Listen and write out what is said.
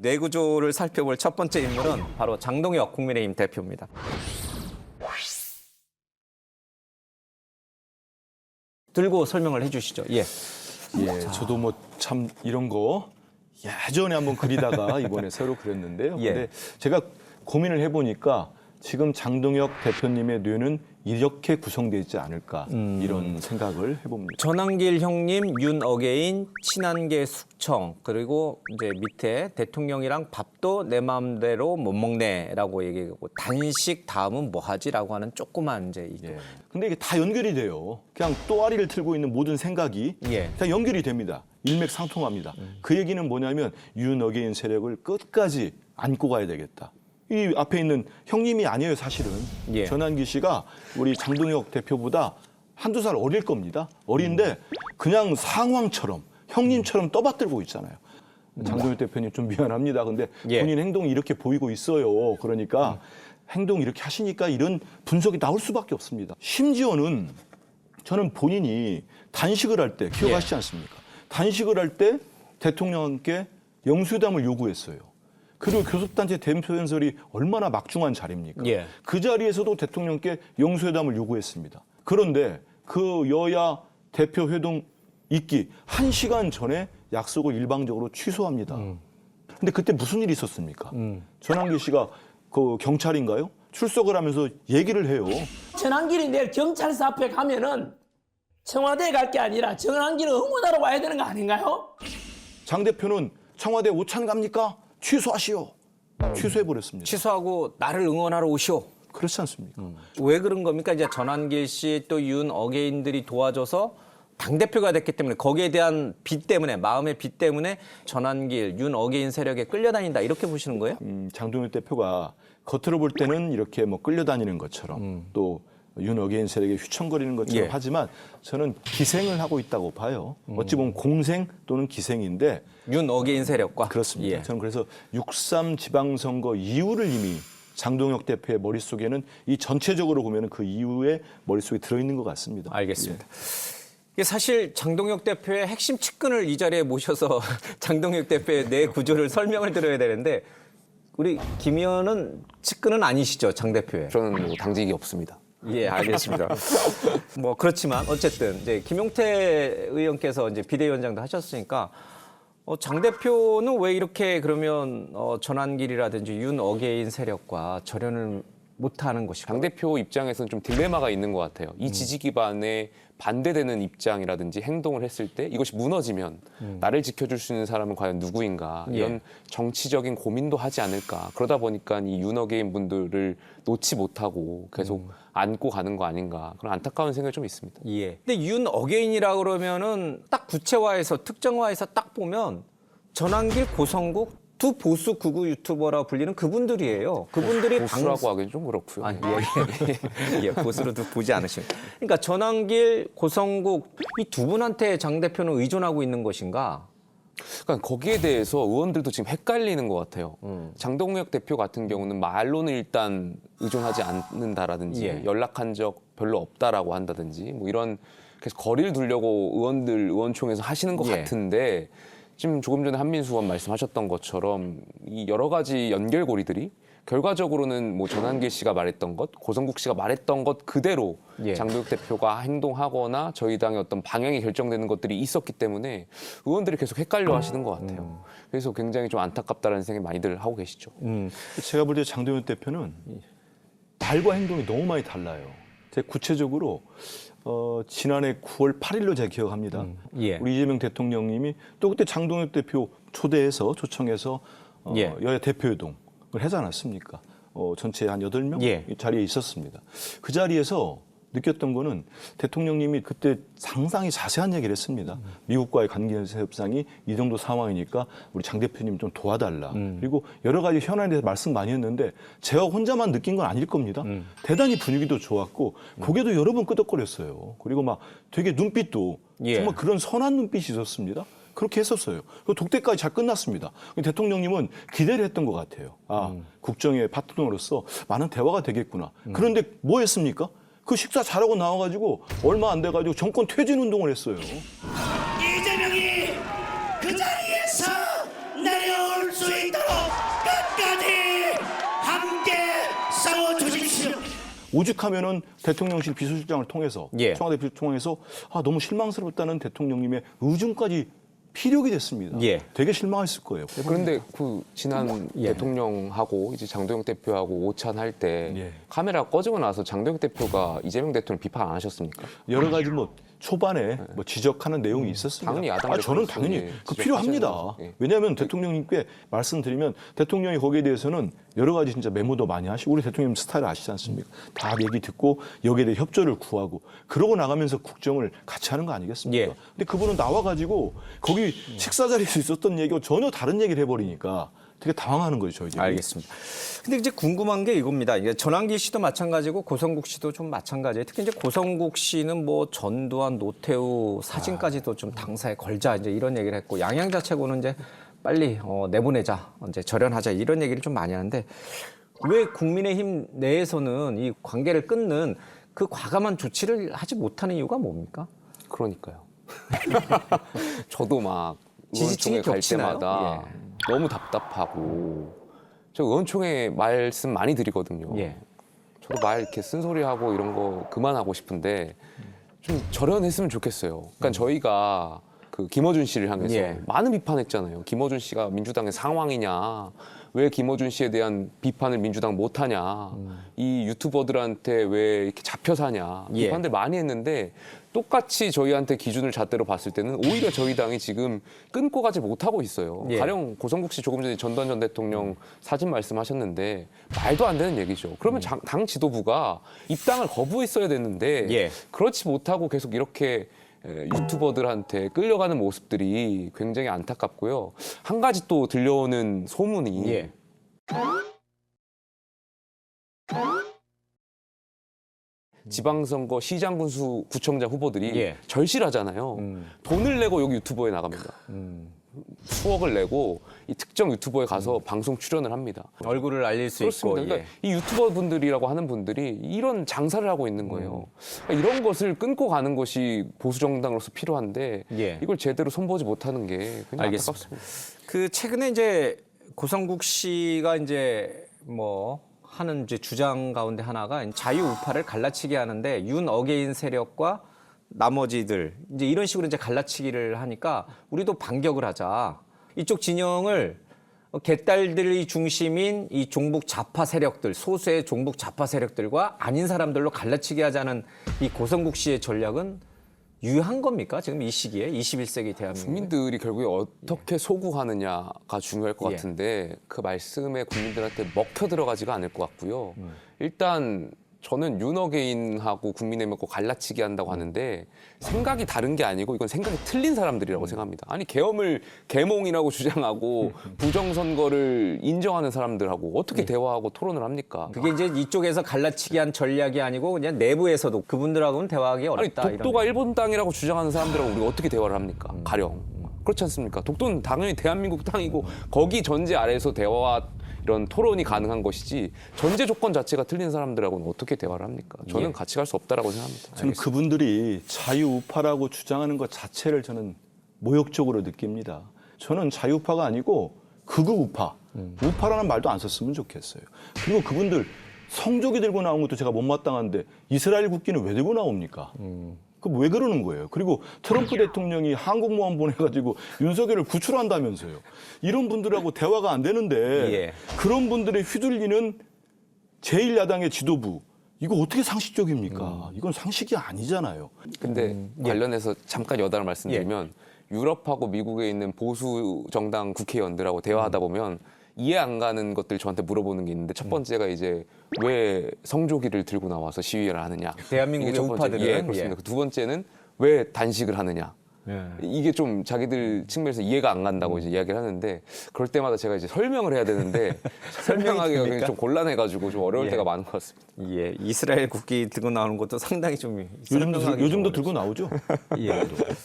뇌구조를 살펴볼 첫 번째 인물은 바로 장동혁 국민의힘 대표입니다. 들고 설명을 해주시죠. 예. 저도 뭐 참 이런 거 예전에 한번 그리다가 이번에 새로 그렸는데요. 예. 근데 제가 고민을 해보니까 지금 장동혁 대표님의 뇌는 이렇게 구성되어 있지 않을까 이런 생각을 해봅니다. 전한길 형님, 윤어게인, 친한계 숙청, 그리고 이제 밑에 대통령이랑 밥도 내 마음대로 못 먹네라고 얘기하고 단식 다음은 뭐 하지라고 하는 조그만 이제 이게. 근데 이게 다 연결이 돼요. 그냥 또아리를 틀고 있는 모든 생각이 예. 다 연결이 됩니다. 일맥상통합니다. 그 얘기는 뭐냐면 윤어게인 세력을 끝까지 안고 가야 되겠다. 이 앞에 있는 형님이 아니에요, 사실은. 예. 전한기 씨가 우리 장동혁 대표보다 한두 살 어릴 겁니다. 어린데 그냥 상황처럼 형님처럼 떠받들고 있잖아요. 장동혁 대표님 좀 미안합니다. 근데 예. 본인 행동이 이렇게 보이고 있어요. 그러니까 행동 이렇게 하시니까 이런 분석이 나올 수밖에 없습니다. 심지어는 저는 본인이 단식을 할 때 기억하시지 않습니까? 단식을 할 때 대통령께 영수회담을 요구했어요. 그리고 교섭단체 대표연설이 얼마나 막중한 자리입니까? 예. 그 자리에서도 대통령께 영수회담을 요구했습니다. 그런데 그 여야 대표 회동 있기 1시간 전에 약속을 일방적으로 취소합니다. 근데 그때 무슨 일이 있었습니까? 전한기 씨가 그 경찰인가요? 출석을 하면서 얘기를 해요. 전한길이 내일 경찰서 앞에 가면은 청와대에 갈 게 아니라 전한길을 응원하러 와야 되는 거 아닌가요? 장 대표는 청와대 오찬 갑니까? 취소하시오. 취소해버렸습니다. 취소하고 나를 응원하러 오시오. 그렇지 않습니까? 왜 그런 겁니까? 이제 전한길 씨 또 윤어게인들이 도와줘서 당대표가 됐기 때문에 거기에 대한 빚 때문에 마음의 빚 때문에 전한길, 윤어게인 세력에 끌려다닌다 이렇게 보시는 거예요? 장동혁 대표가 겉으로 볼 때는 이렇게 뭐 끌려다니는 것처럼 또 윤어게인 세력에 휘청거리는 것처럼 예. 하지만 저는 기생을 하고 있다고 봐요. 어찌 보면 공생 또는 기생인데 윤어게인 세력과 그렇습니다. 예. 저는 그래서 6.3 지방선거 이후를 이미 장동혁 대표의 머릿속에는 이 전체적으로 보면 그 이후에 머릿속에 들어있는 것 같습니다. 알겠습니다. 이게 사실 장동혁 대표의 핵심 측근을 이 자리에 모셔서 장동혁 대표의 내 구조를 설명을 드려야 되는데 우리 김 의원은 측근은 아니시죠, 장 대표의? 저는 뭐 당직이 없습니다. 예, 알겠습니다. 뭐 그렇지만 어쨌든 이제 김용태 의원께서 이제 비대위원장도 하셨으니까 장 대표는 왜 이렇게 그러면 전한길이라든지 윤어게인 세력과 절연을 못하는 것이고 당대표 입장에서는 좀 딜레마가 있는 것 같아요. 이 지지 기반에 반대되는 입장이라든지 행동을 했을 때 이것이 무너지면 나를 지켜줄 수 있는 사람은 과연 누구인가 이런 정치적인 고민도 하지 않을까. 그러다 보니까 이 윤어게인 분들을 놓지 못하고 계속 안고 가는 거 아닌가 그런 안타까운 생각이 좀 있습니다. 예. 근데 윤어게인이라 그러면은 딱 구체화해서 특정화해서 딱 보면 전한길, 고성국 두 보수 극우 유튜버라 불리는 그분들이에요. 그분들이 보수라고 하기는 좀 그렇고요. 예, 보수로도 보지 않으십니다. 그러니까 전한길, 고성국 이 두 분한테 장 대표는 의존하고 있는 것인가? 그러니까 거기에 대해서 의원들도 지금 헷갈리는 것 같아요. 장동혁 대표 같은 경우는 말로는 일단 의존하지 않는다라든지 예. 연락한 적 별로 없다라고 한다든지 뭐 이런 계속 거리를 두려고 의원총회에서 하시는 것 예. 같은데 지금 조금 전에 한민수 의원 말씀하셨던 것처럼 이 여러 가지 연결고리들이 결과적으로는 뭐 전한길 씨가 말했던 것, 고성국 씨가 말했던 것 그대로 예. 장동혁 대표가 행동하거나 저희 당의 어떤 방향이 결정되는 것들이 있었기 때문에 의원들이 계속 헷갈려 하시는 것 같아요. 그래서 굉장히 좀 안타깝다는 생각이 많이들 하고 계시죠. 제가 볼 때 장동혁 대표는 말과 행동이 너무 많이 달라요. 제가 구체적으로 지난해 9월 8일로 제가 기억합니다. 예. 우리 이재명 대통령님이 또 그때 장동혁 대표 초청해서 예. 여야 대표회동을 하지 않았습니까? 전체 한 8명 예. 이 자리에 있었습니다. 그 자리에서 느꼈던 거는 대통령님이 그때 상당히 자세한 얘기를 했습니다. 미국과의 관계 협상이 이 정도 상황이니까 우리 장 대표님 좀 도와달라. 그리고 여러 가지 현안에 대해서 말씀 많이 했는데 제가 혼자만 느낀 건 아닐 겁니다. 대단히 분위기도 좋았고 고개도 여러 번 끄덕거렸어요. 그리고 막 되게 눈빛도 예. 정말 그런 선한 눈빛이 있었습니다. 그렇게 했었어요. 그 독대까지 잘 끝났습니다. 대통령님은 기대를 했던 것 같아요. 국정의 파트너로서 많은 대화가 되겠구나. 그런데 뭐 했습니까? 그 식사 잘하고 나와가지고 얼마 안 돼가지고 정권 퇴진 운동을 했어요. 이재명이 그 자리에서 내려올 수 있도록 오죽하면은 대통령실 비서실장을 통해서 예. 청와대 비서실장을 통해서 너무 실망스럽다는 대통령님의 의중까지 피력이 됐습니다. 예. 되게 실망했을 거예요. 그런데 그 지난 예. 대통령하고 이제 장도영 대표하고 오찬할 때 예. 카메라 꺼지고 나서 장도영 대표가 이재명 대통령 비판 안 하셨습니까? 여러 가지 초반에 지적하는 내용이 있었습니다. 당연히 야당 저는 대표로서, 당연히 예, 그 필요합니다. 지적하셔야 되죠. 예. 왜냐하면 대통령님께 말씀드리면 대통령이 거기에 대해서는 여러 가지 진짜 메모도 많이 하시고 우리 대통령 스타일 아시지 않습니까? 다 얘기 듣고 여기에 대해 협조를 구하고 그러고 나가면서 국정을 같이 하는 거 아니겠습니까? 예. 근데 그분은 나와가지고 거기 식사 자리에서 있었던 얘기와 전혀 다른 얘기를 해버리니까 되게 당황하는 거죠, 저희들이. 알겠습니다. 근데 이제 궁금한 게 이겁니다. 이게 전환길 씨도 마찬가지고 고성국 씨도 좀 마찬가지예요. 특히 이제 고성국 씨는 뭐 전두환, 노태우 사진까지도 좀 당사에 걸자 이제 이런 얘기를 했고 양양자체고는 이제 빨리 내보내자, 이제 절연하자 이런 얘기를 좀 많이 하는데 왜 국민의힘 내에서는 이 관계를 끊는 그 과감한 조치를 하지 못하는 이유가 뭡니까? 그러니까요. 저도 막 지지층이 의원총회 갈 겹치나요? 때마다 너무 답답하고 저 의원총회 말씀 많이 드리거든요. 예. 저도 말 이렇게 쓴소리하고 이런 거 그만하고 싶은데 좀 절연했으면 좋겠어요. 그러니까 저희가 그 김어준 씨를 향해서 예. 많은 비판했잖아요. 김어준 씨가 민주당의 상황이냐, 왜 김어준 씨에 대한 비판을 민주당 못하냐, 이 유튜버들한테 왜 이렇게 잡혀 사냐 예. 비판들 많이 했는데 똑같이 저희한테 기준을 잣대로 봤을 때는 오히려 저희 당이 지금 끊고 가지 못하고 있어요. 예. 가령 고성국 씨 조금 전에 전두환 전 대통령 사진 말씀하셨는데 말도 안 되는 얘기죠. 그러면 당 지도부가 입당을 거부했어야 됐는데 예. 그렇지 못하고 계속 이렇게 유튜버들한테 끌려가는 모습들이 굉장히 안타깝고요. 한 가지 또 들려오는 소문이 예. 지방선거 시장 군수 구청장 후보들이 예. 절실하잖아요. 돈을 내고 여기 유튜버에 나갑니다. 수억을 내고 이 특정 유튜버에 가서 방송 출연을 합니다. 얼굴을 알릴 수 그렇습니다. 있고. 그러니까 이 유튜버 분들이라고 하는 분들이 이런 장사를 하고 있는 거예요. 그러니까 이런 것을 끊고 가는 것이 보수 정당으로서 필요한데 예. 이걸 제대로 손보지 못하는 게 굉장히 알겠습니다. 안타깝습니다. 그 최근에 이제 고성국 씨가 이제 뭐 하는 이제 주장 가운데 하나가 자유우파를 갈라치기 하는데 윤 어게인 세력과 나머지들 이제 이런 식으로 이제 갈라치기를 하니까 우리도 반격을 하자. 이쪽 진영을 개딸들이 중심인 이 종북 좌파 세력들, 소수의 종북 좌파 세력들과 아닌 사람들로 갈라치기 하자는 이 고성국 씨의 전략은 유효한 겁니까? 지금 이 시기에 21세기 대한민국. 국민들이 결국에 어떻게 소구하느냐가 중요할 것 예. 같은데 그 말씀에 국민들한테 먹혀 들어가지가 않을 것 같고요. 일단 저는 윤어게인하고 국민의힘하고 갈라치기 한다고 하는데 생각이 다른 게 아니고 이건 생각이 틀린 사람들이라고 생각합니다. 아니 계엄을 계몽이라고 주장하고 부정선거를 인정하는 사람들하고 어떻게 대화하고 토론을 합니까? 그게 이제 이쪽에서 갈라치기 한 전략이 아니고 그냥 내부에서도 그분들하고는 대화하기 아니 어렵다. 독도가 일본 땅이라고 주장하는 사람들하고 우리가 어떻게 대화를 합니까? 가령 그렇지 않습니까? 독도는 당연히 대한민국 땅이고 거기 전제 아래에서 대화와 이런 토론이 가능한 것이지 전제 조건 자체가 틀린 사람들하고는 어떻게 대화를 합니까? 저는 예. 같이 갈 수 없다라고 생각합니다. 저는 그분들이 자유우파라고 주장하는 것 자체를 저는 모욕적으로 느낍니다. 저는 자유우파가 아니고 극우우파, 우파라는 말도 안 썼으면 좋겠어요. 그리고 그분들 성조기 들고 나온 것도 제가 못마땅한데 이스라엘 국기는 왜 들고 나옵니까? 그 왜 그러는 거예요? 그리고 트럼프 대통령이 한국모함 보내가지고 윤석열을 구출한다면서요. 이런 분들하고 대화가 안 되는데 예. 그런 분들의 휘둘리는 제1야당의 지도부 이거 어떻게 상식적입니까? 이건 상식이 아니잖아요. 근데 관련해서 잠깐 여담을 말씀드리면 유럽하고 미국에 있는 보수 정당 국회의원들하고 대화하다 보면 이해 안 가는 것들 저한테 물어보는 게 있는데 첫 번째가 이제 왜 성조기를 들고 나와서 시위를 하느냐. 대한민국의 이게 첫 번째. 우파들은, 예, 그렇습니다. 예. 두 번째는 왜 단식을 하느냐. 예. 이게 좀 자기들 측면에서 이해가 안 간다고 이제 이야기를 하는데 그럴 때마다 제가 이제 설명을 해야 되는데 설명하기가 됩니까? 굉장히 좀 곤란해가지고 좀 어려울 예. 때가 많은 것 같습니다. 예, 이스라엘 국기 들고 나오는 것도 상당히 좀 요즘도 설명하기 좀 들고 나오죠. 예.